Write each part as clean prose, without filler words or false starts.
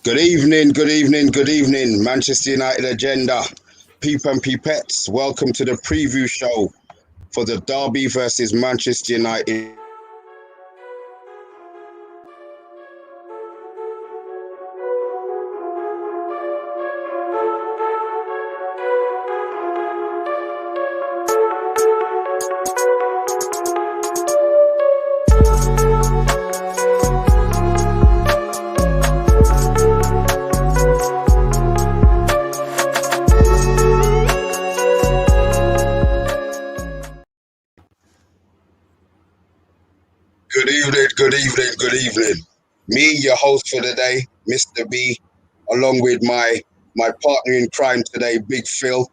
Good evening, good evening, good evening, Manchester United agenda. Peep and Peepettes, welcome to the preview show for the Derby versus Manchester United. Good evening, good evening, good evening. Me, your host for the day, Mr. B, along with my partner in crime today, Big Phil.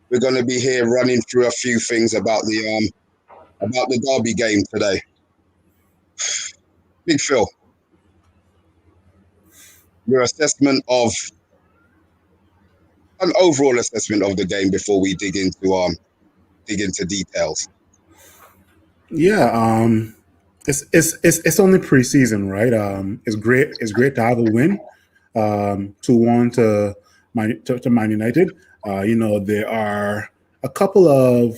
We're going to be here running through a few things about the Derby game today. Big Phil, your assessment of an overall assessment of the game before we dig into details. Yeah, it's only preseason, right? It's great to have a win, 2-1 to Man United. There are a couple of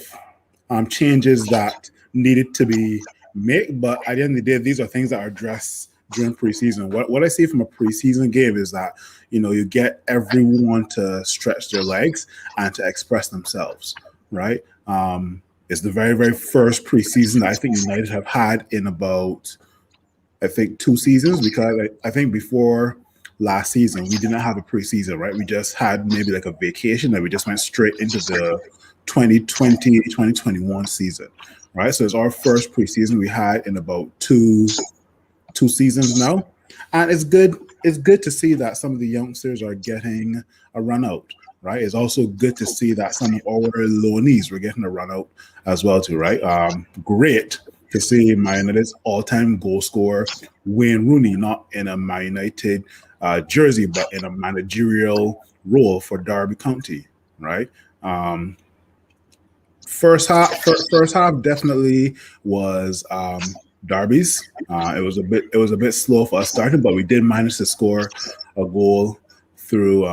changes that needed to be made, but at the end of the day, these are things that are addressed during preseason. What I see from a preseason game is that you get everyone to stretch their legs and to express themselves, right? It's the very, very first preseason that I think United have had in about, I think, 2 seasons, because I think before last season, we didn't have a preseason, right? We just had maybe like a vacation and we just went straight into the 2020-2021 season, right? So it's our first preseason we had in about two seasons now. And it's good to see that some of the youngsters are getting a run out, right? It's also good to see that some of our loanees were getting a run out as well too, right? Great to see Man United's all-time goal scorer Wayne Rooney not in a Man United jersey, but in a managerial role for Derby County, right? First half definitely was Derby's. It was a bit slow for us starting, but we did manage to score a goal through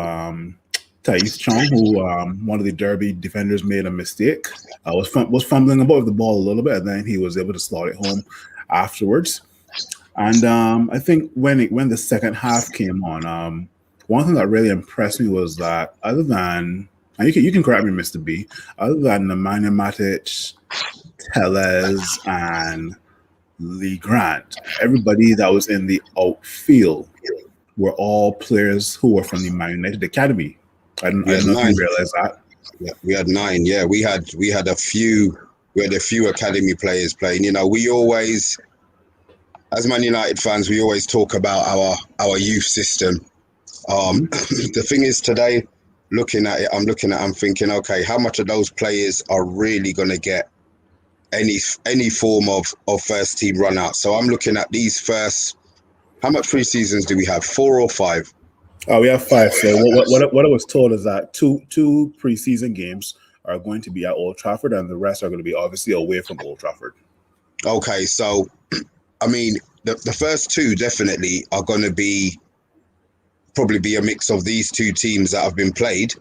Thais Chong, who one of the Derby defenders made a mistake. Was fumbling about the ball a little bit, and then he was able to slot it home afterwards. And I think when the second half came on, one thing that really impressed me was that other than, and you can correct me, Mr. B, other than Nemanja Matic, Tellez, and Lee Grant, everybody that was in the outfield were all players who were from the Man United Academy. I don't know if you realize that. Yeah, we had 9. Yeah, we had a few academy players playing. We always, as Man United fans, we always talk about our youth system. The thing is, today, I'm thinking, okay, how much of those players are really going to get any form of first team run out? So I'm looking at these first. How much pre-seasons do we have? 4 or 5? Oh, we have 5. So what I was told is that two preseason games are going to be at Old Trafford, and the rest are going to be obviously away from Old Trafford. Okay, so I mean, the first 2 definitely are going to probably be a mix of these 2 teams that have been played.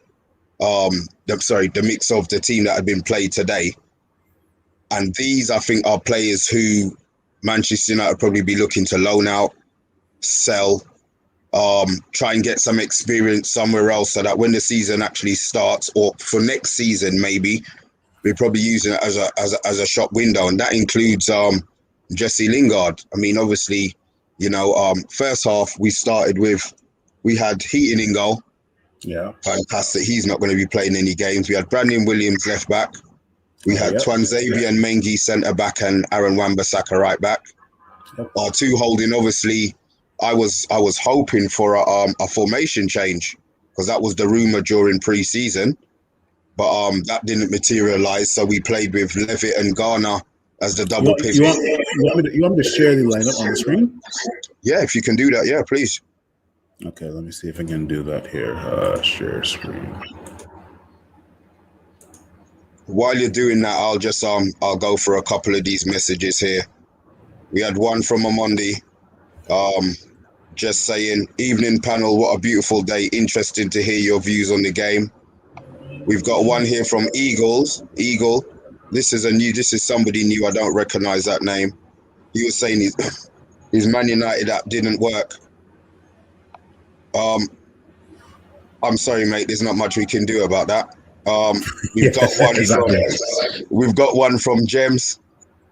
The mix of the team that have been played today, and these I think are players who Manchester United probably be looking to loan out, sell. Try and get some experience somewhere else, so that when the season actually starts, or for next season maybe, we're probably using it as a shop window, and that includes Jesse Lingard. I mean, obviously, first half we had Heaton in goal. Yeah, fantastic. He's not going to be playing any games. We had Brandon Williams left back. We had Twanzebe and Mengi centre back, and Aaron Wan-Bissaka right back. Our 2 holding, obviously. I was hoping for a formation change, because that was the rumor during pre-season, but that didn't materialize. So we played with Levitt and Garner as the double pivot. You want me to share the lineup on the screen? Yeah, if you can do that, yeah, please. Okay, let me see if I can do that here. Share screen. While you're doing that, I'll go for a couple of these messages here. We had one from Amondi. Just saying, evening panel, what a beautiful day. Interesting to hear your views on the game. We've got one here from Eagle. This is somebody new. I don't recognize that name. He was saying his Man United app didn't work. I'm sorry, mate. There's not much we can do about that. We've got one exactly. we've got one from Gems.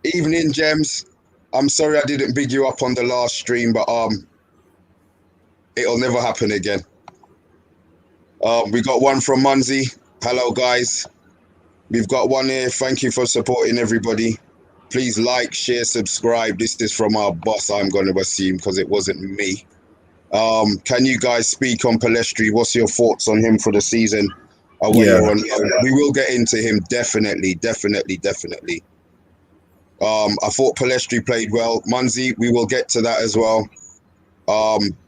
Evening, Gems. I'm sorry I didn't big you up on the last stream, but it'll never happen again. We got one from Munzi. Hello, guys. We've got one here. Thank you for supporting everybody. Please like, share, subscribe. This is from our boss, I'm going to assume, because it wasn't me. Can you guys speak on Palestri? What's your thoughts on him for the season? Away or on loan? We will get into him, definitely. I thought Palestri played well. Munzi, we will get to that as well.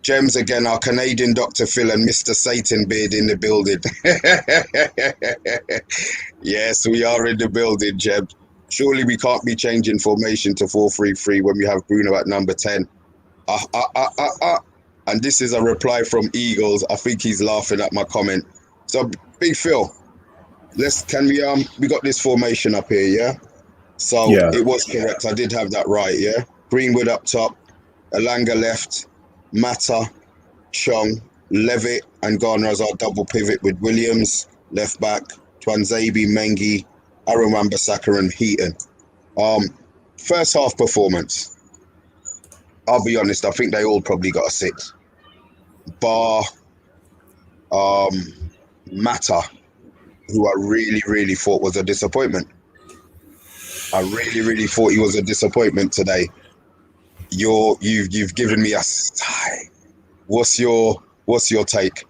Gems again, our Canadian Dr. Phil and Mr. Satan Beard in the building. Yes, we are in the building, Gems. Surely we can't be changing formation to 4-3-3 when we have Bruno at number 10. And this is a reply from Eagles. I think he's laughing at my comment. So, Big Phil, we got this formation up here, yeah? So It was correct. I did have that right, yeah? Greenwood up top, Alanga left, Mata, Chong, Levitt, and Garner as our double pivot with Williams, left back, Twanzebe, Mengi, Aaron Wan-Bissaka, and Heaton. First half performance, I'll be honest, I think they all probably got a 6. Bar Mata, who I really thought was a disappointment. I really thought he was a disappointment today. You've given me a sigh. What's your take?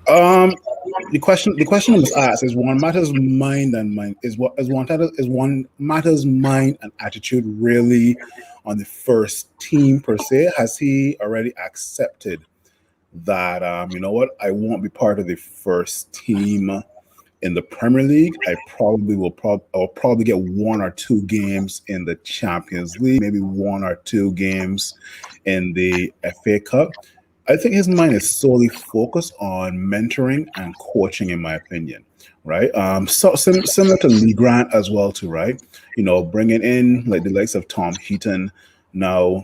The question was asked: is one matter's mind and mind is one matter's mind and attitude really on the first team per se? Has he already accepted that you know what, I won't be part of the first team in the Premier League? I'll probably get 1 or 2 games in the Champions League, maybe 1 or 2 games in the FA Cup. I think his mind is solely focused on mentoring and coaching, in my opinion, right? So similar to Lee Grant as well, too, right? You know, bringing in like the likes of Tom Heaton now.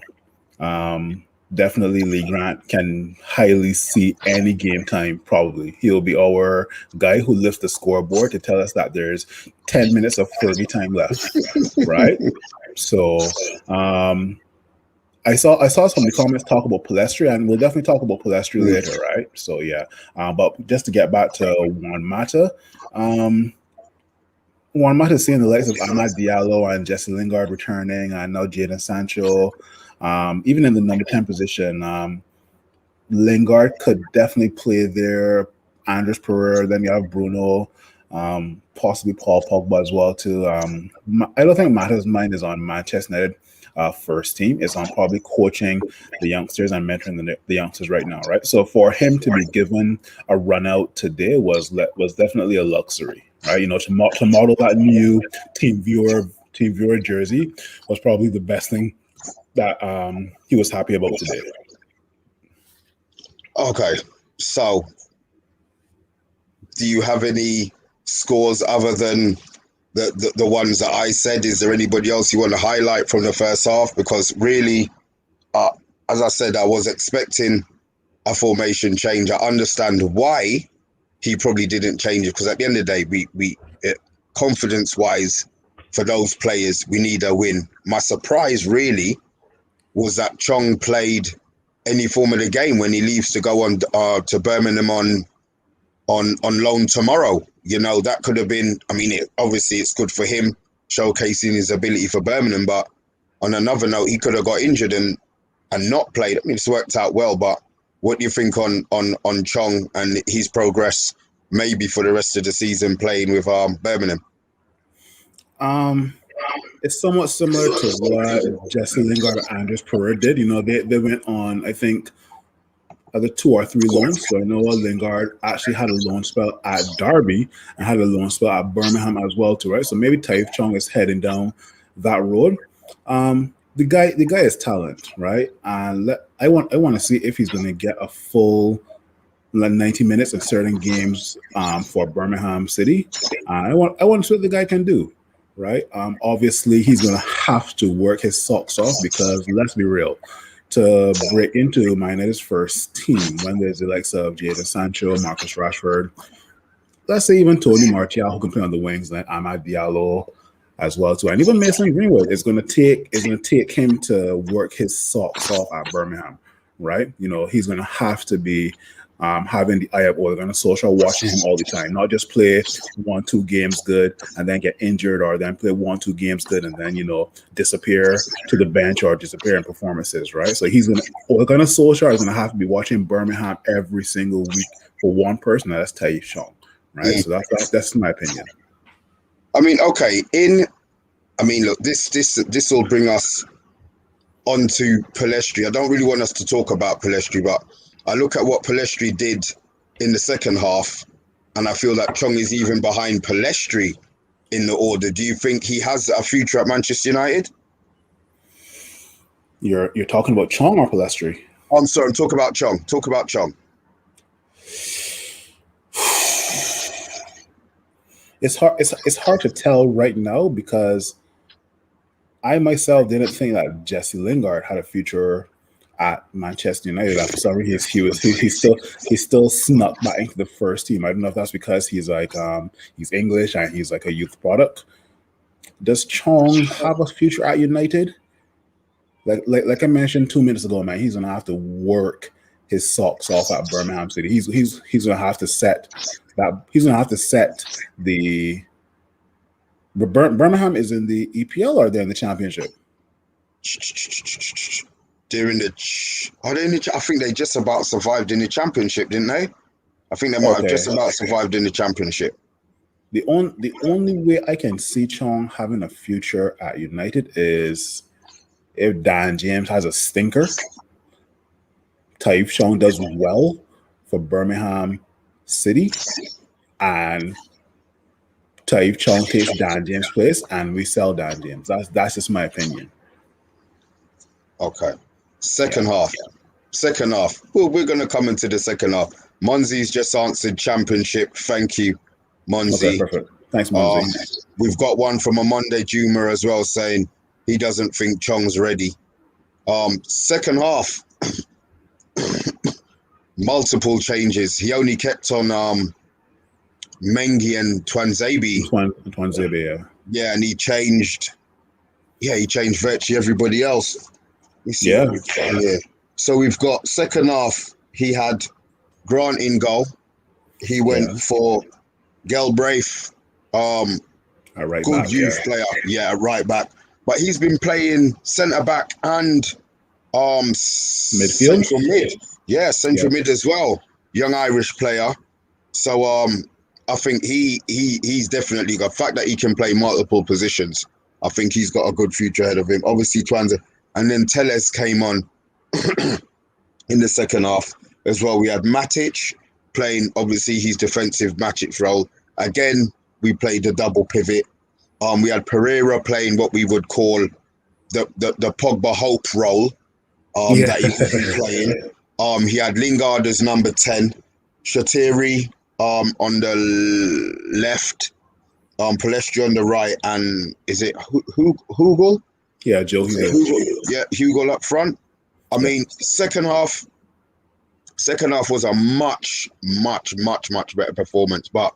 Definitely Lee Grant can highly see any game time. Probably he'll be our guy who lifts the scoreboard to tell us that there's 10 minutes of Fergie time left, right? So I saw some of the comments talk about Palestri, and we'll definitely talk about Palestri later, right? So yeah, but just to get back to Juan Mata, Juan Mata seeing the likes of Amad Diallo and Jesse Lingard returning, and now Jadon Sancho. Even in the number 10 position, Lingard could definitely play there. Andres Pereira, then you have Bruno, possibly Paul Pogba as well too. I don't think Mata's mind is on Manchester United first team. It's on probably coaching the youngsters and mentoring the youngsters right now, right? So for him to be given a run out today was definitely a luxury, right? You know, to model that new team viewer jersey was probably the best thing that he was happy about today. Okay, so do you have any scores other than the ones that I said? Is there anybody else you want to highlight from the first half? Because really, as I said, I was expecting a formation change. I understand why he probably didn't change it, because at the end of the day, we confidence-wise, for those players, we need a win. My surprise really was that Chong played any form of the game when he leaves to go on to Birmingham on loan tomorrow. You know, that could have been, I mean, obviously it's good for him showcasing his ability for Birmingham, but on another note, he could have got injured and not played. I mean, it's worked out well, but what do you think on Chong and his progress maybe for the rest of the season playing with Birmingham? It's somewhat similar to what Jesse Lingard and Andres Pereira did. You know, they went on, I think, either 2 or 3 loans. So I know Lingard actually had a loan spell at Derby and had a loan spell at Birmingham as well too, right? So maybe Taif Chong is heading down that road. the guy is talent, right? And I want to see if he's going to get a full 90 minutes in certain games for Birmingham City. I want to see what the guy can do, right? Obviously, he's going to have to work his socks off because let's be real, to break into Man United's first team when there's the likes of Jadon Sancho, Marcus Rashford, let's say even Tony Martial who can play on the wings, like Amad Diallo as well too, and even Mason Greenwood. It's going to take him to work his socks off at Birmingham, right? You know, he's going to have to be having the eye of Ole Gunnar Solskjaer watching him all the time, not just play 1-2 games good and then get injured, or then play 1-2 games good and then, you know, disappear to the bench or disappear in performances, right? So Ole Gunnar Solskjaer is gonna have to be watching Birmingham every single week for one person, and that's Taif Chong, right? So that's my opinion. I mean, okay, look, this will bring us onto Palestri. I don't really want us to talk about Palestri, but I look at what Palestri did in the second half, and I feel that Chong is even behind Palestri in the order. Do you think he has a future at Manchester United? You're talking about Chong or Palestri? I'm sorry, talk about Chong. It's hard to tell right now because I myself didn't think that Jesse Lingard had a future at Manchester United. For some reason, he's still snuck back into the first team. I don't know if that's because he's he's English and he's like a youth product. Does Chong have a future at United? Like I mentioned 2 minutes ago, man, he's gonna have to work his socks off at Birmingham City. He's gonna have to set that. He's gonna have to set the. Birmingham is in the EPL or they're in the Championship? They're in the. I think they just about survived in the Championship, didn't they? I think they might have just about survived in the Championship. The only way I can see Chong having a future at United is if Dan James has a stinker. Taif Chong does well for Birmingham City, and Taif Chong takes Dan James' place, and we sell Dan James. That's just my opinion. Okay. Second half. Well, we're going to come into the second half. Monzi's just answered Championship. Thank you, Monzi. Okay, perfect. Thanks, Monzi. We've got one from a Monday Juma as well saying he doesn't think Chong's ready. Second half, multiple changes. He only kept on Mengi and Twanzebe. Twanzebe, yeah. Yeah, and he changed virtually everybody else. Yeah. So we've got second half, he had Grant in goal. He went for Galbraith, right good back, youth player. Yeah, right back. But he's been playing centre back and midfield. Central mid. Yeah, central mid as well. Young Irish player. So I think he's definitely got the fact that he can play multiple positions. I think he's got a good future ahead of him. Obviously, Twanza. And then Telles came on in the second half as well. We had Matic playing, obviously, his defensive Matic role. Again, we played a double pivot. We had Pereira playing what we would call the Pogba Hope role that he could be playing. He had Lingard as number 10, Shatiri on the left, Palestri on the right, and is it Hugo? Yeah, Joe Hugo. Yeah, Hugo up front. I mean, second half was a much better performance. But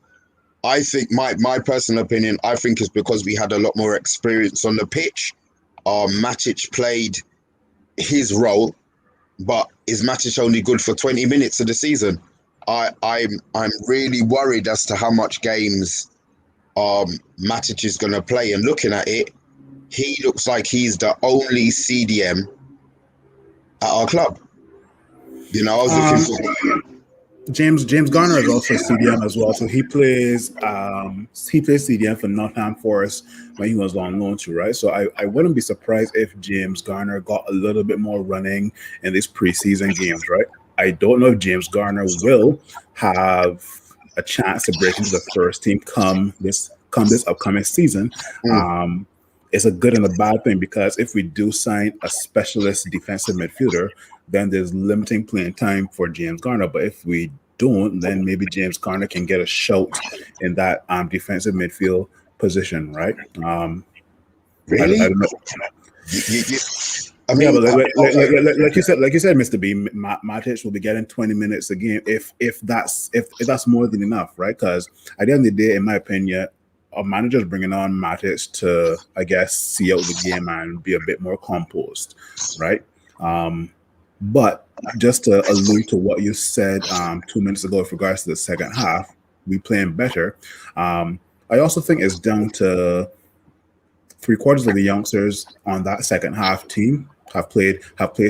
I think my personal opinion, I think is because we had a lot more experience on the pitch. Matic played his role, but is Matic only good for 20 minutes of the season? I'm really worried as to how much games Matic is going to play. And looking at it, he looks like he's the only CDM at our club. You know, I was looking for James Garner is also CDM as well, so he plays CDM for Nottingham Forest when he was on loan too, right? So I wouldn't be surprised if James Garner got a little bit more running in these preseason games, right? I don't know if James Garner will have a chance to break into the first team come this upcoming season. it's a good and a bad thing, because if we do sign a specialist defensive midfielder, then there's limiting playing time for James Garner. But if we don't, then maybe James Garner can get a shout in that defensive midfield position, right? I Really? don't know. You, I Yeah, mean, but okay. like you said, Mr. B, Matic will be getting 20 minutes a game if that's more than enough, right? Because at the end of the day, in my opinion, a manager's bringing on Matic to, I guess, see out the game and be a bit more composed, right? But just to allude to what you said 2 minutes ago with regards to the second half, we playing better. I also think it's down to three-quarters of the youngsters on that second half team have played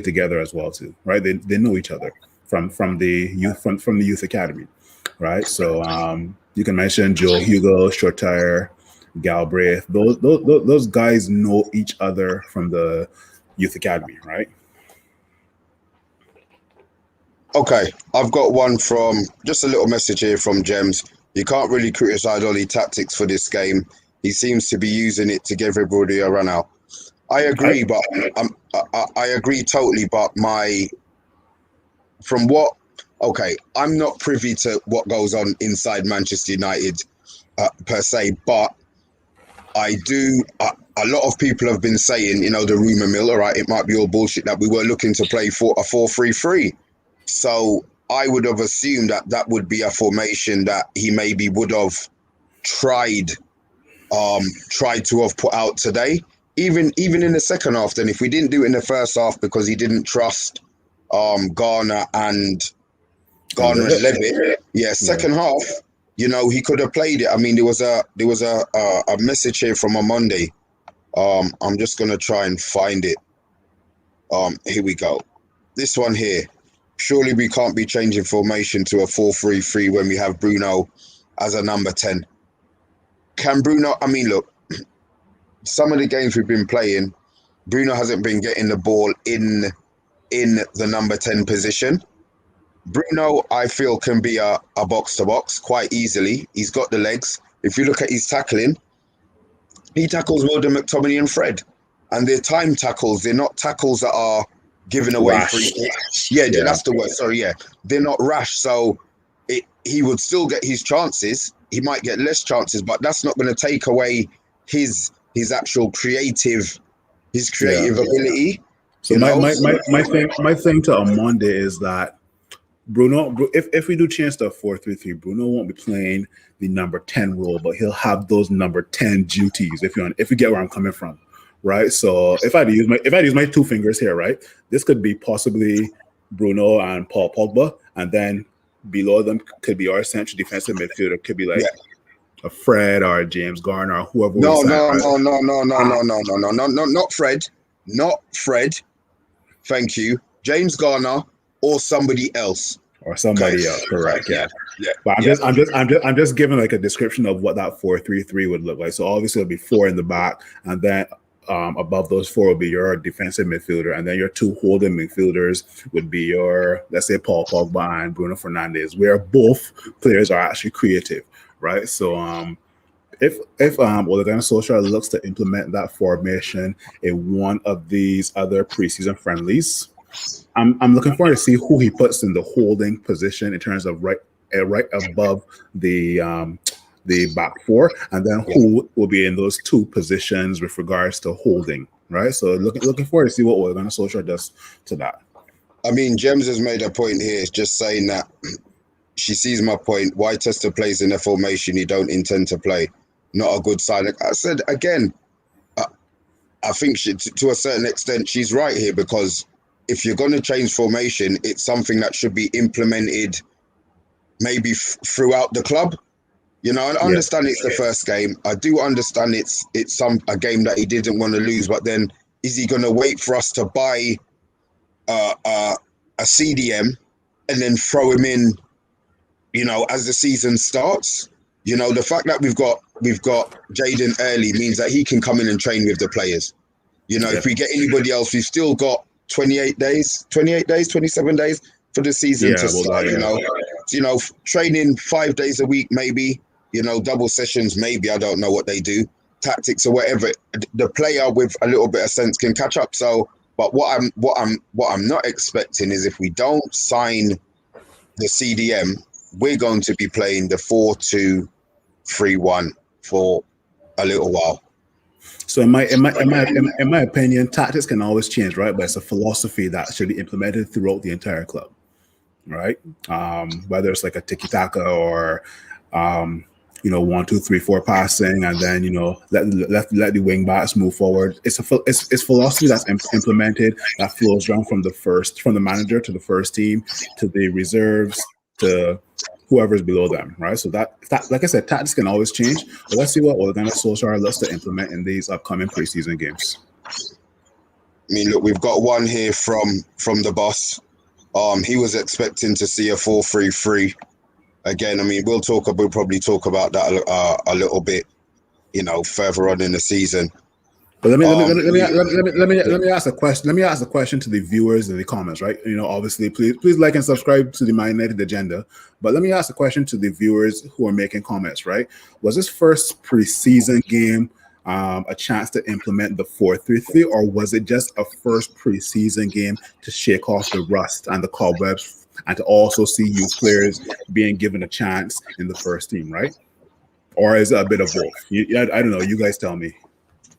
together as well too, right? They know each other from the youth academy, right? So you can mention Joe Hugo, Shortire, Galbraith. Those guys know each other from the youth academy, right? Okay, I've got one from just a little message here from Gems. You can't really criticize Ollie tactics for this game. He seems to be using it to give everybody a run out. I I, agree, but I agree totally. But from what, okay, I'm not privy to what goes on inside Manchester United per se, but I do. A lot of people have been saying, the rumor mill. All right, it might be all bullshit that we were looking to play for a 4-3-3. So I would have assumed that would be a formation that he maybe would have tried to have put out today, even in the second half. Then if we didn't do it in the first half because he didn't trust Garner and Levitt, second half, he could have played it. I mean, there was a message here from a Monday. I'm just gonna try and find it. Here we go. This one here. Surely we can't be changing formation to a 4-3-3 when we have Bruno as a number 10. Can Bruno? I mean, look, some of the games we've been playing, Bruno hasn't been getting the ball in the number 10 position. Bruno, I feel, can be a box-to-box quite easily. He's got the legs. If you look at his tackling, he tackles more than McTominay and Fred. And they're time tackles. They're not tackles that are giving away free kicks. Yeah, that's the word. Sorry, yeah. They're not rash. So he would still get his chances. He might get less chances, but that's not going to take away his actual creative ability. So my thing to Amonde is that Bruno, if we do change to 4-3-3, Bruno won't be playing the number 10 role, but he'll have those number 10 duties. If you get where I'm coming from, right? So if I had to use my two fingers here, right, this could be possibly Bruno and Paul Pogba, and then below them could be our central defensive midfielder. Could be like a Fred or a James Garner or whoever. No, not Fred, not Fred. Thank you, James Garner or somebody else. Or somebody else, correct? Yeah. But I'm just giving like a description of what that 4-3-3 would look like. So obviously it'll be 4 in the back, and then above those 4 will be your defensive midfielder, and then your 2 holding midfielders would be your, let's say, Paul Pogba and Bruno Fernandes, where both players are actually creative, right? So if Ole Gunnar Solskjaer looks to implement that formation in one of these other preseason friendlies, I'm looking forward to see who he puts in the holding position in terms of right above the back 4, and then who will be in those 2 positions with regards to holding, right? So looking forward to see what Ole Gunnar Solskjaer does to that. I mean, James has made a point here, just saying that she sees my point. Why test the plays in a formation you don't intend to play? Not a good sign. I said again, I think to a certain extent she's right here, because if you're going to change formation, it's something that should be implemented maybe throughout the club. I understand it's the first game. I do understand it's a game that he didn't want to lose, but then is he going to wait for us to buy a CDM and then throw him in, as the season starts? The fact that we've got Jaden early means that he can come in and train with the players. If we get anybody else, we've still got 27 days for the season to start. Training 5 days a week, maybe, double sessions, maybe, I don't know what they do. tactics or whatever, the player with a little bit of sense can catch up. So, but what I'm not expecting is if we don't sign the CDM, we're going to be playing the 4-2-3-1 for a little while. So in my opinion, tactics can always change, right? But it's a philosophy that should be implemented throughout the entire club, right? Whether it's like a tiki taka or 1, 2, 3, 4 passing, and then let the wing backs move forward. It's philosophy that's implemented that flows down from the manager to the first team to the reserves to whoever's below them, right? So that like I said, tactics can always change. But let's see what Ole Gunnar Solskjaer looks to implement in these upcoming preseason games. I mean, look, we've got one here from the boss. He was expecting to see a 4-3-3. Again, I mean, we'll probably talk about that a little bit, further on in the season. But let me ask a question. Let me ask a question to the viewers in the comments, right? Obviously, please like and subscribe to the Man United Agenda. But let me ask a question to the viewers who are making comments, right? Was this first preseason game a chance to implement the 4-3-3, or was it just a first preseason game to shake off the rust and the cobwebs, and to also see youth players being given a chance in the first team, right? Or is it a bit of both? I don't know. You guys tell me.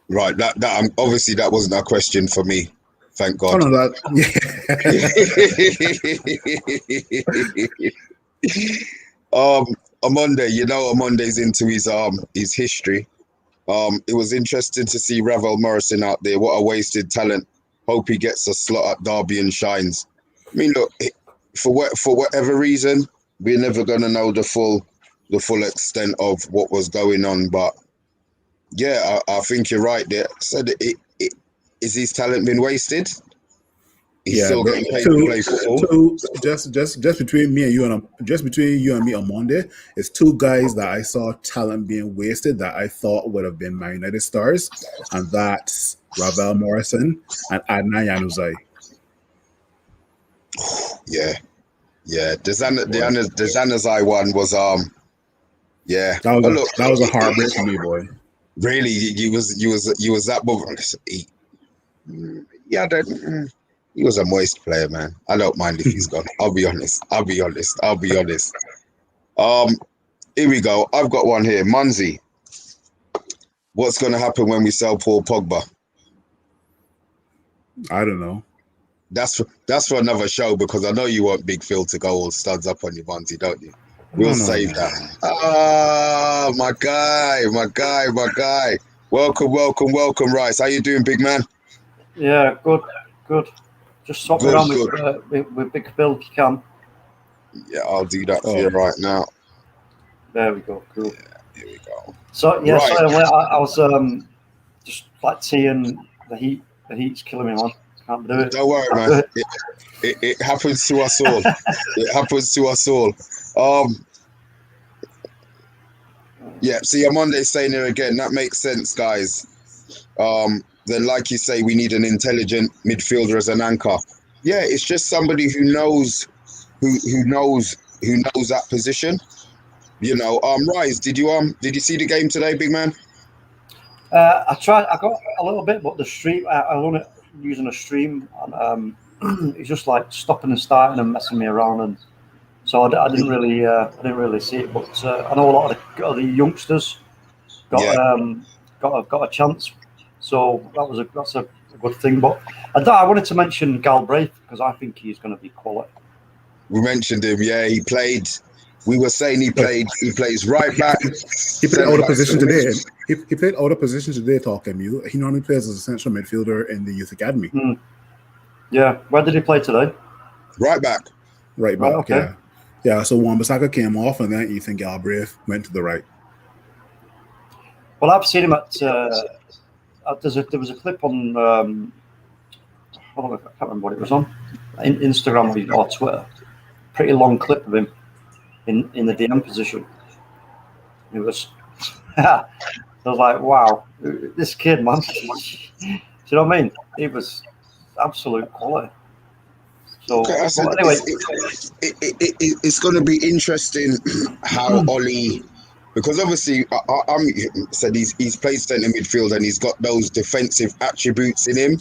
Right, that obviously that wasn't a question for me. Thank God. Oh, no, Amonde, Amonde's into his history. It was interesting to see Ravel Morrison out there. What a wasted talent. Hope he gets a slot at Derby and shines. I mean, look, for whatever reason, we're never gonna know the full extent of what was going on, but. Yeah, I think you're right there. So is his talent been wasted? He's still getting paid to play football. Just between me and you and me on Monday, it's 2 guys that I saw talent being wasted that I thought would have been Man United stars, and that's Ravel Morrison and Adnan Januzaj. Yeah. The Januzaj one was yeah. That was a heartbreak for me, boy. Really, you was that he was a moist player, man. I don't mind if he's gone. I'll be honest. Here we go. I've got one here. Munzi. What's going to happen when we sell Paul Pogba? I don't know. That's for another show, because I know you want Big Phil to go all studs up on your Munzi, don't you? We'll save that. Ah, my guy. Welcome, Rice. How you doing, big man? Yeah, good. Just swap around with Big Phil if you can. Yeah, I'll do that for you right now. There we go. Cool. Yeah, here we go. So yeah, right. Sorry, I was just like seeing the heat. The heat's killing me, man. Can't do it. Don't worry, man. It happens to us all. It happens to us all. Yeah, see, Amonde's saying here again, that makes sense, guys. Then, like you say, we need an intelligent midfielder as an anchor. Yeah, it's just somebody who knows that position. Rise, did you see the game today, big man? I tried. I got a little bit, but the stream. I run it using a stream, and it's just like stopping and starting and messing me around, and so I didn't really see it. But I know a lot of the youngsters got a chance, so that's a good thing. But I wanted to mention Galbraith because I think he's going to be quality. We mentioned him. Yeah, he played. We were saying he plays right back. He played out of position today. He played out of position today, talking you. He normally plays as a central midfielder in the youth academy. Mm. Yeah. Where did he play today? Right back. Right back, okay. Yeah. Yeah, so Wan-Bissaka came off and then Ethan Galbraith went to the right. Well, I've seen him at there was a clip on I can't remember what it was on, Instagram or Twitter. Pretty long clip of him in the DM position. It was I was like, wow, this kid, man. Do you know what I mean? It was absolute quality. So okay, anyway, it's going to be interesting how Ollie Because obviously, I'm said he's played centre midfield and he's got those defensive attributes in him.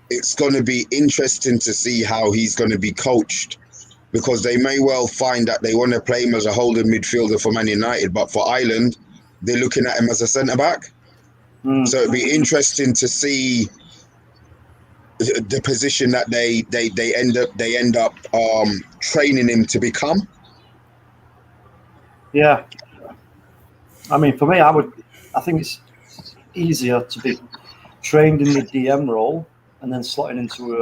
It's going to be interesting to see how he's going to be coached, because they may well find that they want to play him as a holding midfielder for Man United, but for Ireland, they're looking at him as a centre back. So it'd be interesting to see the position that they end up training him to become. Yeah, I mean, for me, I think it's easier to be trained in the DM role and then slotting into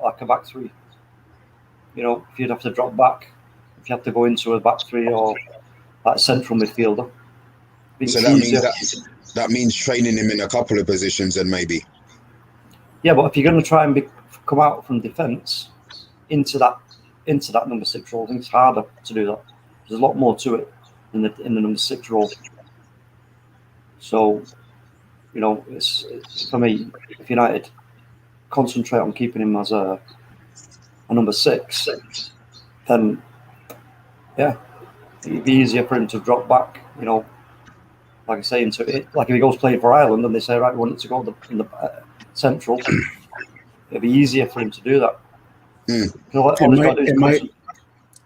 like a back three. You know, if you'd have to drop back, if you have to go into a back three or like central midfielder. So that means training him in a couple of positions, then maybe. Yeah, but if you're going to try and come out from defence into that number 6 role, I think it's harder to do that. There's a lot more to it in the number 6 role. So, you know, it's for me, if United concentrate on keeping him as a number 6, then yeah, it'd be easier for him to drop back. You know, like I say, into it. Like if he goes playing for Ireland and they say, right, we want it to go in the central, it'd be easier for him to do that.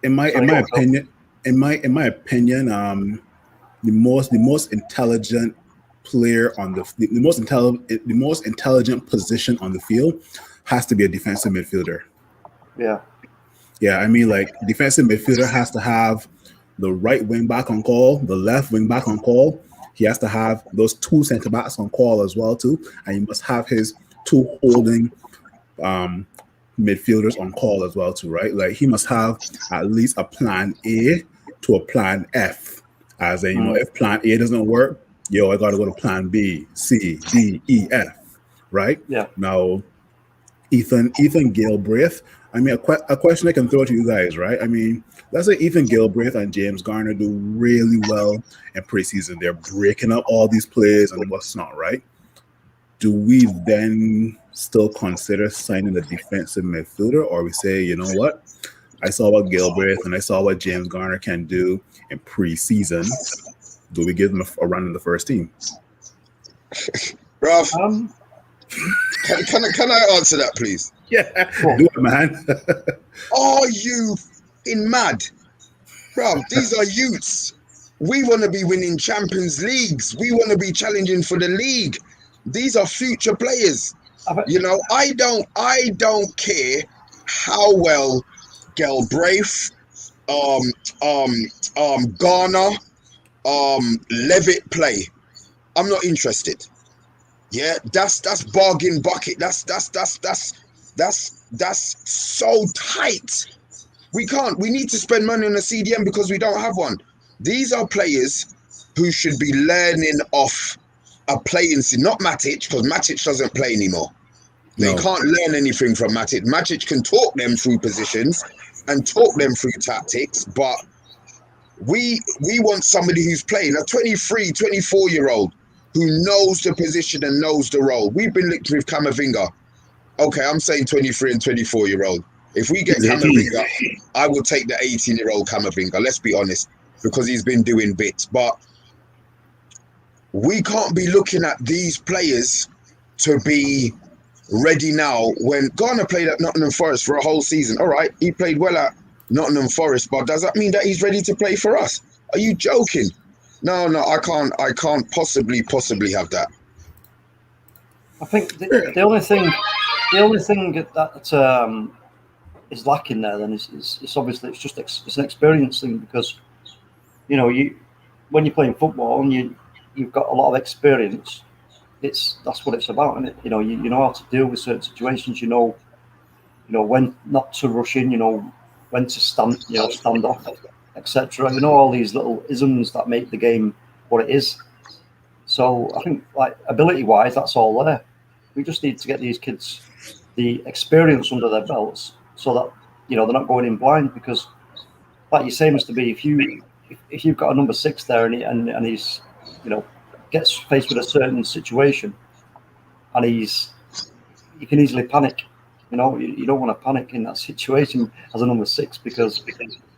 In my opinion, the most intelligent player on the most intelligent position on the field has to be a defensive midfielder. Yeah. I mean, like, defensive midfielder has to have the right wing back on call, the left wing back on call. He has to have those 2 centre backs on call as well too, and he must have his 2 holding midfielders on call as well too, right? Like, he must have at least a plan A to a plan F. As in, you know, if plan A doesn't work, I got to go to plan B, C, D, E, F, right? Yeah. Now, Ethan Gilbraith, I mean, a question I can throw to you guys, right? I mean, let's say Ethan Gilbraith and James Garner do really well in preseason. They're breaking up all these plays and what's not, right? Do we then still consider signing a defensive midfielder, or we say, you know what? I saw what Gilbraith and I saw what James Garner can do in preseason. Do we give them a run in the first team? Ralph, can I answer that, please? Yeah, do it, man. Are you mad? Bro, these are youths. We want to be winning Champions Leagues. We want to be challenging for the league. These are future players. You know, I don't care how well Galbraith, Garner, Levitt play. I'm not interested. Yeah, that's bargain bucket. That's so tight. We need to spend money on a CDM because we don't have one. These are players who should be learning off a playing scene, not Matic, because Matic doesn't play anymore. They can't learn anything from Matic. Matic can talk them through positions and talk them through tactics, but we want somebody who's playing, a 23, 24-year-old who knows the position and knows the role. We've been linked with Camavinga. Okay, I'm saying 23 and 24-year-old. If we get Camavinga, I will take the 18-year-old Camavinga, let's be honest, because he's been doing bits. But we can't be looking at these players to be ready now when Garner played at Nottingham Forest for a whole season. All right, he played well at Nottingham Forest, but does that mean that he's ready to play for us? Are you joking? No, I can't possibly have that. I think the only thing that is lacking there then is obviously it's an experience thing, because you know, when you're playing football and you've got a lot of experience, that's what it's about, isn't it? You know, you know how to deal with certain situations. You know when not to rush in. You know when to stand off, etc. You know, all these little isms that make the game what it is. So I think, like, ability-wise, that's all there. We just need to get these kids the experience under their belts, so that, you know, they're not going in blind. Because, like you say, Mr. B, if you've got a number 6 there and he's, you know, gets faced with a certain situation and you can easily panic. You know, you don't want to panic in that situation as a number 6, because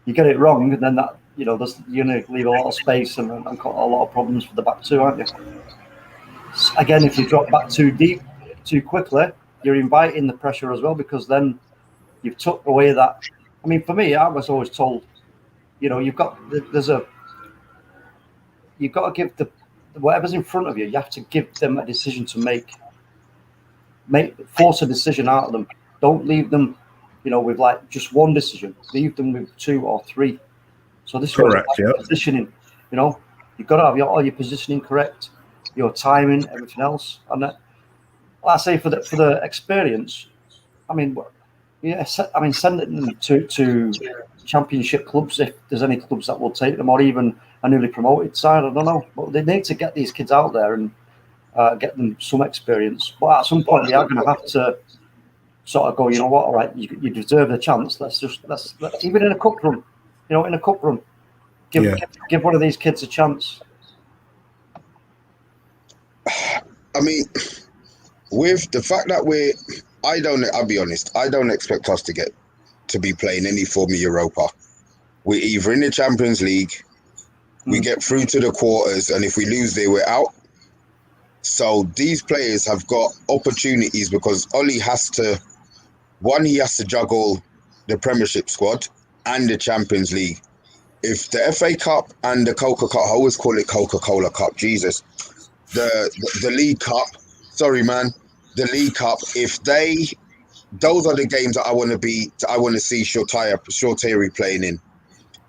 you get it wrong and then you're going to leave a lot of space and got a lot of problems for the back two, aren't you? Again, if you drop back too deep, too quickly, you're inviting the pressure as well, because then you've took away that. I mean, for me, I was always told, you've got to give whatever's in front of you. You have to give them a decision to make force a decision out of them. Don't leave them, with like just one decision. Leave them with 2 or 3. So this is positioning. You've got to have all your positioning correct, your timing, everything else. And like I say, for the experience, I mean, send them to championship clubs if there's any clubs that will take them, or even a newly promoted side. I don't know, but they need to get these kids out there and get them some experience. But at some point, they are going to have to sort of go, you know what? All right, you deserve the chance. Let's even in a cup run, give one of these kids a chance. I mean, with the fact that I'll be honest, I don't expect us to be playing any form of Europa. We're either in the Champions League, we get through to the quarters, and if we lose there, we're out. So these players have got opportunities, because Ollie has to juggle the Premiership squad and the Champions League. If the FA Cup and the Coca-Cola, I always call it Coca-Cola Cup, Jesus, the League Cup, sorry man, the League Cup, those are the games that I want to see Shorteri playing in.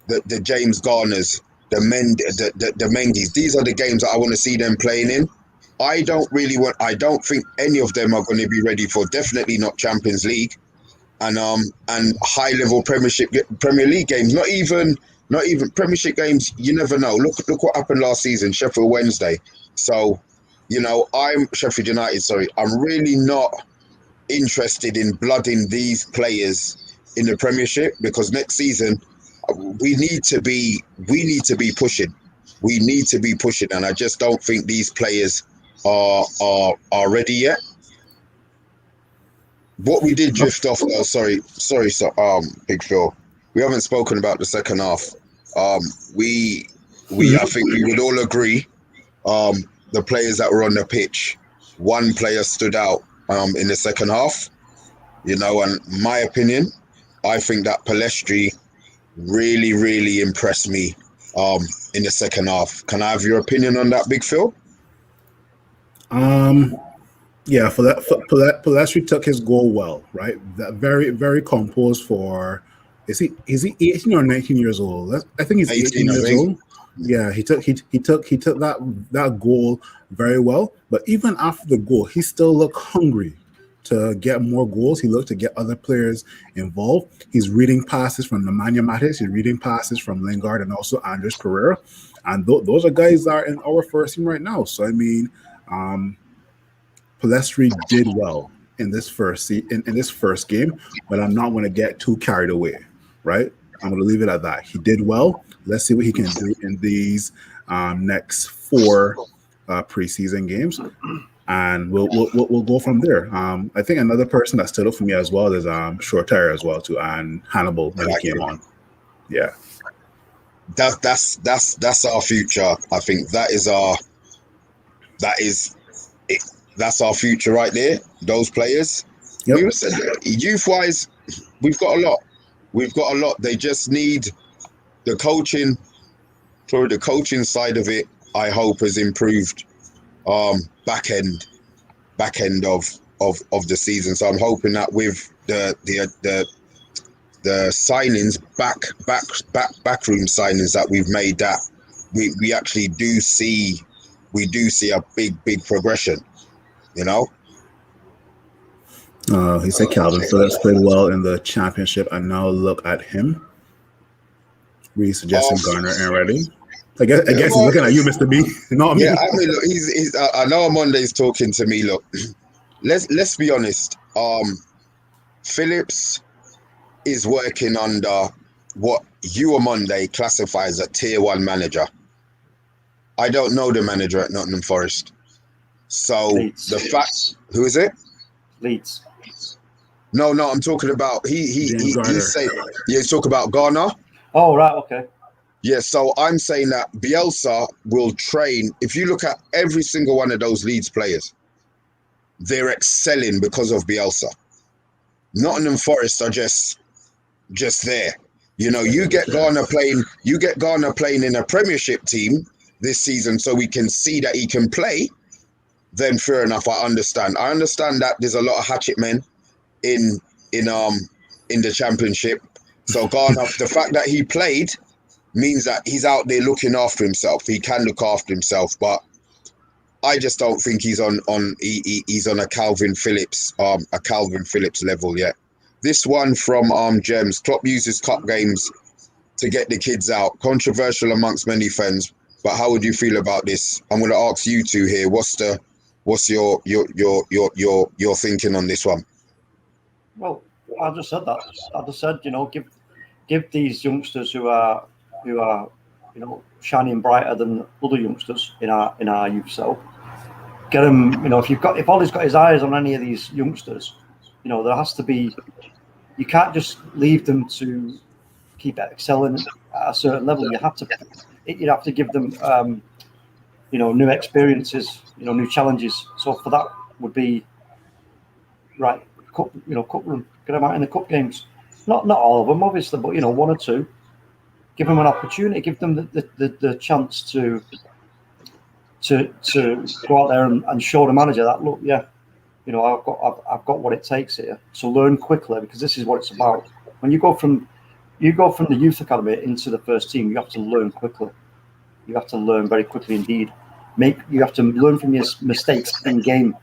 The James Garners, the Mendy's. These are the games that I want to see them playing in. I don't think any of them are going to be ready for, definitely not Champions League and high level Premier League games. Not even Premiership games. You never know. Look what happened last season, Sheffield Wednesday. So, I'm Sheffield United. Sorry, I'm really not interested in blooding these players in the Premiership, because next season we need to be pushing. We need to be pushing, and I just don't think these players are ready yet. What we did drift off though, sorry, Big Phil, we haven't spoken about the second half. I think we would all agree, the players that were on the pitch, one player stood out in the second half, and my opinion, I think that Palestri really, really impressed me in the second half. Can I have your opinion on that, Big Phil? Yeah, Palestri took his goal well, right? That very, very composed for. Is he 18 or 19 years old? I think he's 18 years old. Yeah, he took that goal very well. But even after the goal, he still looked hungry to get more goals. He looked to get other players involved. He's reading passes from Nemanja Matic. He's reading passes from Lingard and also Andres Pereira. And those are guys that are in our first team right now. So, I mean, Palestri did well in this first game, but I'm not going to get too carried away, right? I'm going to leave it at that. He did well. Let's see what he can do in these next 4 preseason games, and we'll go from there. I think another person that stood up for me as well is Shorteri as well too, and Hannibal when he came on. Yeah, that's our future. I think that's our future right there. Those players. Yep. Youth wise, we've got a lot. They just need the coaching. For the coaching side of it, I hope has improved. Back end of the season. So I'm hoping that with the signings, backroom signings that we've made, that we actually do see a big progression. He said Calvin Phillips played well in the championship, and now look at him. We suggesting Garner and Redding. I guess he's looking at you, Mr. B. You know what I mean? Yeah, I mean, look, he's. I know Amonde's talking to me. Look, let's be honest. Phillips is working under what you, Amonde, classify as a tier 1 manager. I don't know the manager at Nottingham Forest. So Leeds. The fact, who is it? Leeds. No, I'm talking about he's saying, yeah, he's talking about Garner. Oh, right, okay. Yeah, so I'm saying that Bielsa will train. If you look at every single one of those Leeds players, they're excelling because of Bielsa. Nottingham Forest are just there. You know, you get Garner playing in a Premiership team this season, so we can see that he can play. Then fair enough, I understand. I understand that there's a lot of hatchet men in the Championship. So Garner, the fact that he played means that he's out there looking after himself. He can look after himself, but I just don't think he's on a Calvin Phillips level yet. This one from Gems. Klopp uses cup games to get the kids out. Controversial amongst many fans, but how would you feel about this? I'm going to ask you two here. What's your thinking on this one? Well, I just said that. I just said, give these youngsters who are shining brighter than other youngsters in our youth cell. Get them, if Ollie's got his eyes on any of these youngsters, there has to be. You can't just leave them to keep excelling at a certain level. You have to give them, new experiences, new challenges. So for that would be right. Cup run, get them out in the cup games. Not all of them, obviously, but one or two. Give them an opportunity. Give them the chance to go out there and show the manager that, look, yeah, I've got what it takes here. So learn quickly, because this is what it's about. When you go from the youth academy into the first team, you have to learn quickly. You have to learn very quickly indeed. You have to learn from your mistakes in game.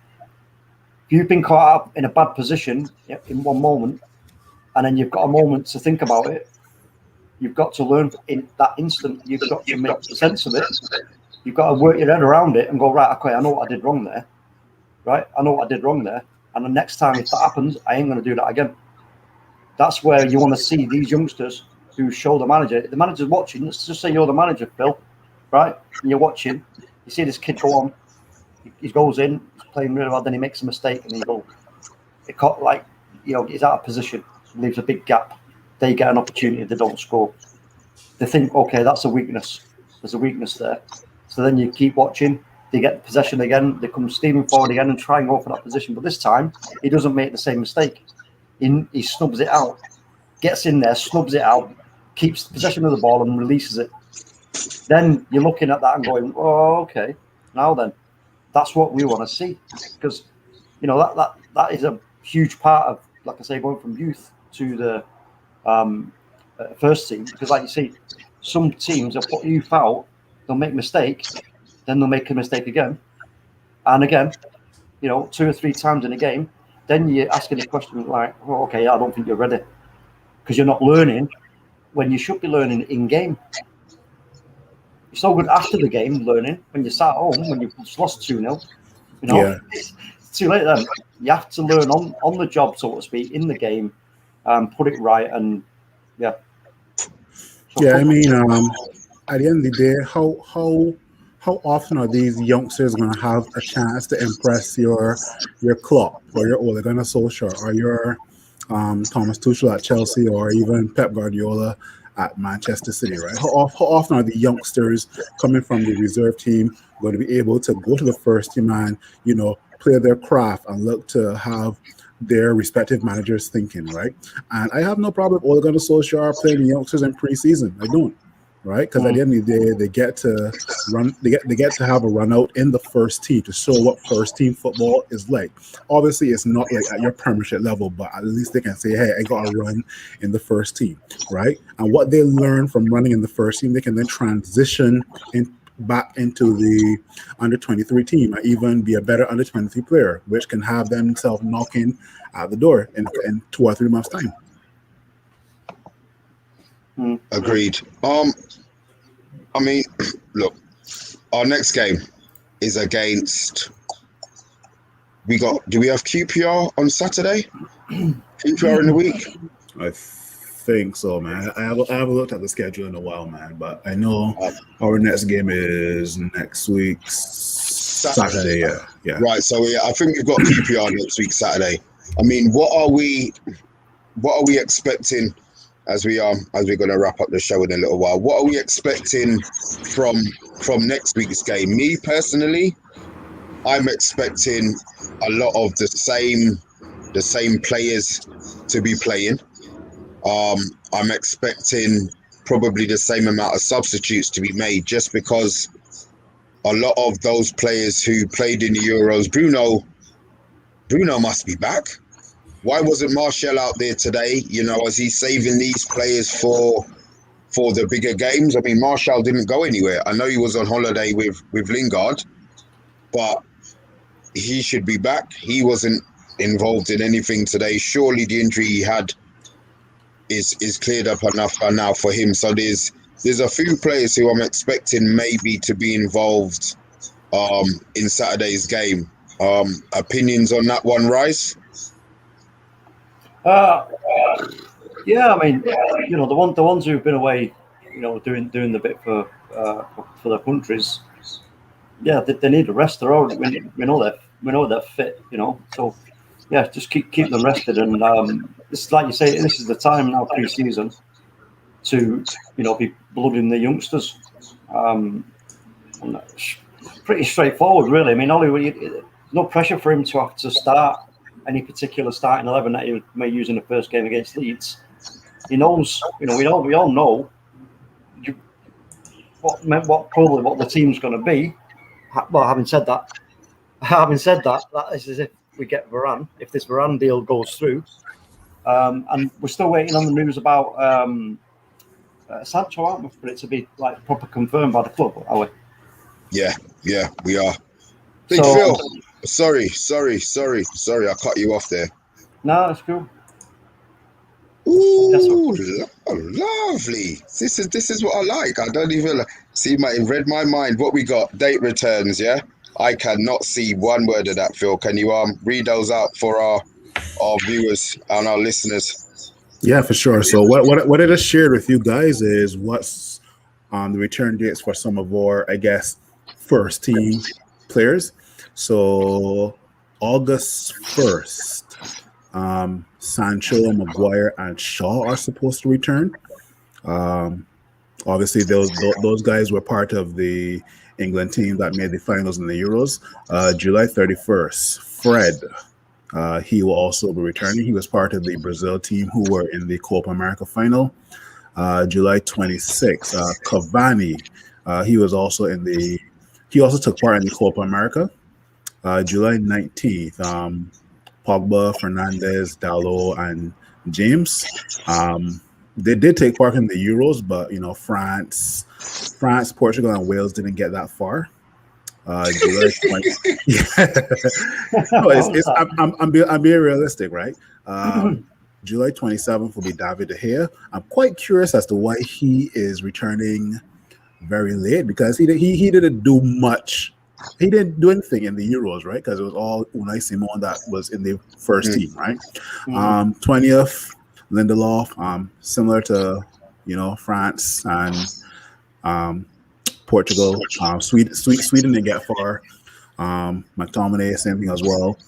If you've been caught up in a bad position in one moment, and then you've got a moment to think about it, you've got to learn in that instant. You've got to make sense of it. You've got to work your head around it and go, right, okay, I know what I did wrong there. Right? I know what I did wrong there. And the next time if that happens, I ain't going to do that again. That's where you want to see these youngsters who show the manager. The manager's watching. Let's just say you're the manager, Phil, right? And you're watching. You see this kid go on. He goes in, he's playing really well, then he makes a mistake and he's out of position, leaves a big gap. They get an opportunity, they don't score. They think, okay, that's a weakness. There's a weakness there. So then you keep watching. They get possession again. They come steaming forward again and try and go for that position. But this time, he doesn't make the same mistake. He snubs it out, gets in there, snubs it out, keeps possession of the ball and releases it. Then you're looking at that and going, oh, okay, now then. That's what we want to see. Because, that is a huge part of, like I say, going from youth to the first team. Because like you see, some teams will put youth out, they'll make a mistake, then they'll make a mistake again. And again, 2 or 3 times in a game, then you're asking a question like, oh, okay, I don't think you're ready. Because you're not learning when you should be learning in game. You're so good after the game learning when you sat at home, when you've lost 2-0. It's too late then. You have to learn on the job, so to speak, in the game, put it right, and yeah. So I mean, at the end of the day, how often are these youngsters going to have a chance to impress your Klopp or your Ole Gunnar Solskjaer or your Thomas Tuchel at Chelsea or even Pep Guardiola at Manchester City, right? How often are the youngsters coming from the reserve team going to be able to go to the first team and, play their craft and look to have their respective managers thinking, right? And I have no problem with Ole Gunnar Solskjaer playing the youngsters in preseason. I don't, right? Because at the end of the day, they get to run. They get to have a run out in the first team to show what first team football is like. Obviously, it's not like at your Premiership level, but at least they can say, "Hey, I got a run in the first team," right? And what they learn from running in the first team, they can then transition back into the under-23 team, or even be a better under-23 player, which can have themselves knocking at the door in 2 or 3 months' time. Agreed. I mean, look, our next game is against. Do we have QPR on Saturday? QPR in the week? I think so, man. I haven't looked at the schedule in a while, man. But I know our next game is next week Saturday. Yeah. Right. So I think we've got QPR next week Saturday. I mean, what are we expecting as we're going to wrap up the show in a little while. What are we expecting from next week's game? Me personally, I'm expecting a lot of the same players to be playing. I'm expecting probably the same amount of substitutes to be made, just because a lot of those players who played in the Euros, Bruno must be back. Why wasn't Martial out there today? You know, is he saving these players for the bigger games? I mean, Martial didn't go anywhere. I know he was on holiday with Lingard, but he should be back. He wasn't involved in anything today. Surely the injury he had is cleared up enough by now for him. So there's a few players who I'm expecting maybe to be involved in Saturday's game. Opinions on that one, Rice? Yeah, I mean, you know, the ones who've been away, you know, doing the bit for their countries. Yeah, they need a rest. They're already, we know they're fit, you know. So yeah, just keep them rested. And it's like you say, this is the time now, pre-season, to, you know, be blooding the youngsters. And that's pretty straightforward, really. I mean, Ollie, no pressure for him to have to start any particular starting 11 that he may use in the first game against Leeds. He knows, you know, we all know what the team's going to be. Well, having said that, that is as if we get Varane, if this Varane deal goes through. And we're still waiting on the news about Sancho, aren't we, for it to be like proper confirmed by the club, are we? Yeah, we are. Big Phil, sorry, I cut you off there. No, that's cool. Ooh, lovely. This is what I like. I don't even see it read my mind. What we got? Date returns, yeah? I cannot see one word of that, Phil. Can you read those out for our viewers and our listeners? Yeah, for sure. So what I just shared with you guys is what's the return dates for some of our, I guess, first team players. So August 1st, Sancho, Maguire, and Shaw are supposed to return. Obviously, those guys were part of the England team that made the finals in the Euros. July 31st, Fred, he will also be returning. He was part of the Brazil team who were in the Copa America final. July 26th, Cavani, he also took part in the Copa America. July 19th, Pogba, Fernandes, Dalot, and James. They did take part in the Euros, but you know, France, Portugal, and Wales didn't get that far. July 20. I'm being realistic, right? July 27th will be David De Gea. I'm quite curious as to why he is returning very late, because he didn't do much. He didn't do anything in the Euros, right? Because it was all Unai Simon that was in the first team, right? 20th, Lindelof, similar to, you know, France and Portugal. Sweden didn't get far. McTominay, same thing as well.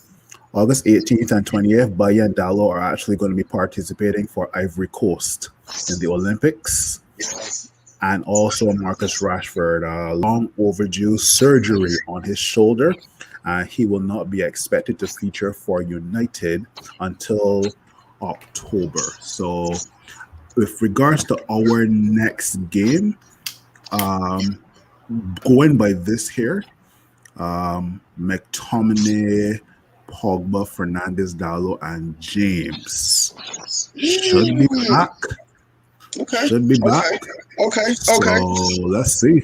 August 18th and 20th, Baye and Dalot are actually going to be participating for Ivory Coast in the Olympics. And also Marcus Rashford, long overdue surgery on his shoulder. He will not be expected to feature for United until October. So with regards to our next game, going by this here, McTominay, Pogba, Fernandes, Dalot, and James should be back. Okay. Should be back. Okay. So let's see.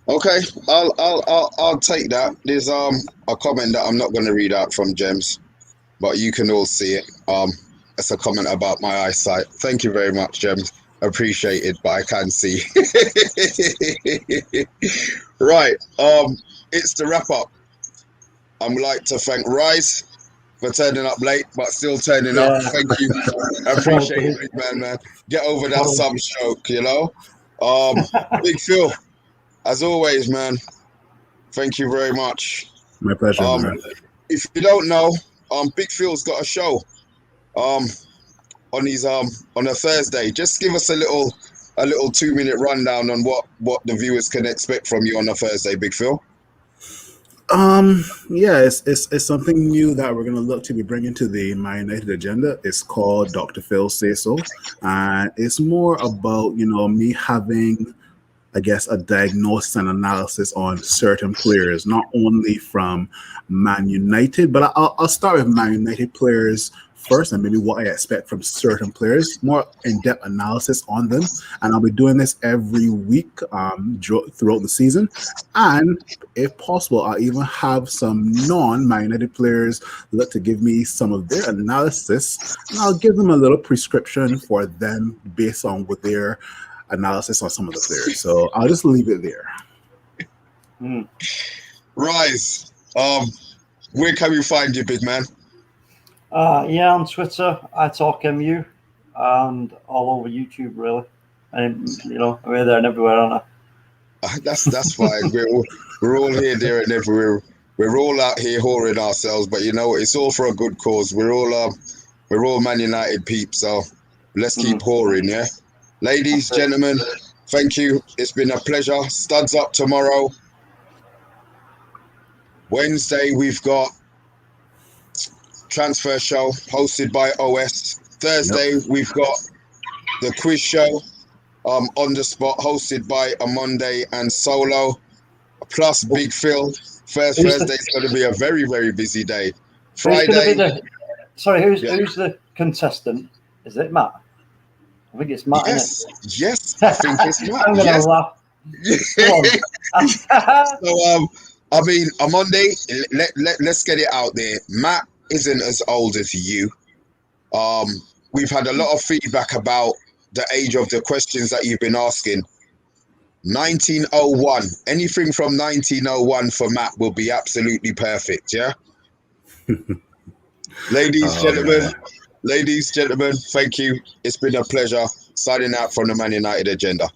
Okay, I'll take that. There's a comment that I'm not going to read out from James, but you can all see it. It's a comment about my eyesight. Thank you very much, James. Appreciate it, but I can see. Right. It's the wrap up. I'd like to thank Rise for turning up late, but still turning up. Thank you. I appreciate it, man. Get over that some stroke, you know. Big Phil, as always, man. Thank you very much. My pleasure, man. If you don't know, Big Phil's got a show. On on a Thursday. Just give us a little 2-minute rundown on what the viewers can expect from you on a Thursday, Big Phil. Yeah, it's something new that we're going to look to be bringing to the Man United agenda. It's called Dr. Phil Say So, and it's more about me having, I guess, a diagnosis and analysis on certain players, not only from Man United, but I'll start with Man United players first, and maybe what I expect from certain players, more in-depth analysis on them. And I'll be doing this every week throughout the season. And if possible, I'll even have some non-Man United players look to give me some of their analysis, and I'll give them a little prescription for them based on what their analysis on some of the players. So I'll just leave it there. Rise. Where can we find you, big man? Yeah, on Twitter, I talk MU, and all over YouTube, really. And we're there and everywhere, aren't I? That's fine. We're all here, there, and everywhere. We're all out here whoring ourselves, but it's all for a good cause. We're all Man United peeps, so let's keep whoring, yeah. Ladies, gentlemen, thank you. It's been a pleasure. Studs up tomorrow. Wednesday, we've got transfer show hosted by OS. Thursday, we've got the quiz show on the spot hosted by Amonde and Solo, plus Big Phil. Thursday's going to be a very, very busy day. Friday. Who's the contestant? Is it Matt? I think it's Matt. Yes, I think it's Matt. I'm gonna laugh. So I mean, Amonde, let's get it out there. Matt isn't as old as you. We've had a lot of feedback about the age of the questions that you've been asking. 1901. Anything from 1901 for Matt will be absolutely perfect, yeah? Ladies, gentlemen, thank you. It's been a pleasure. Signing out from the Man United agenda.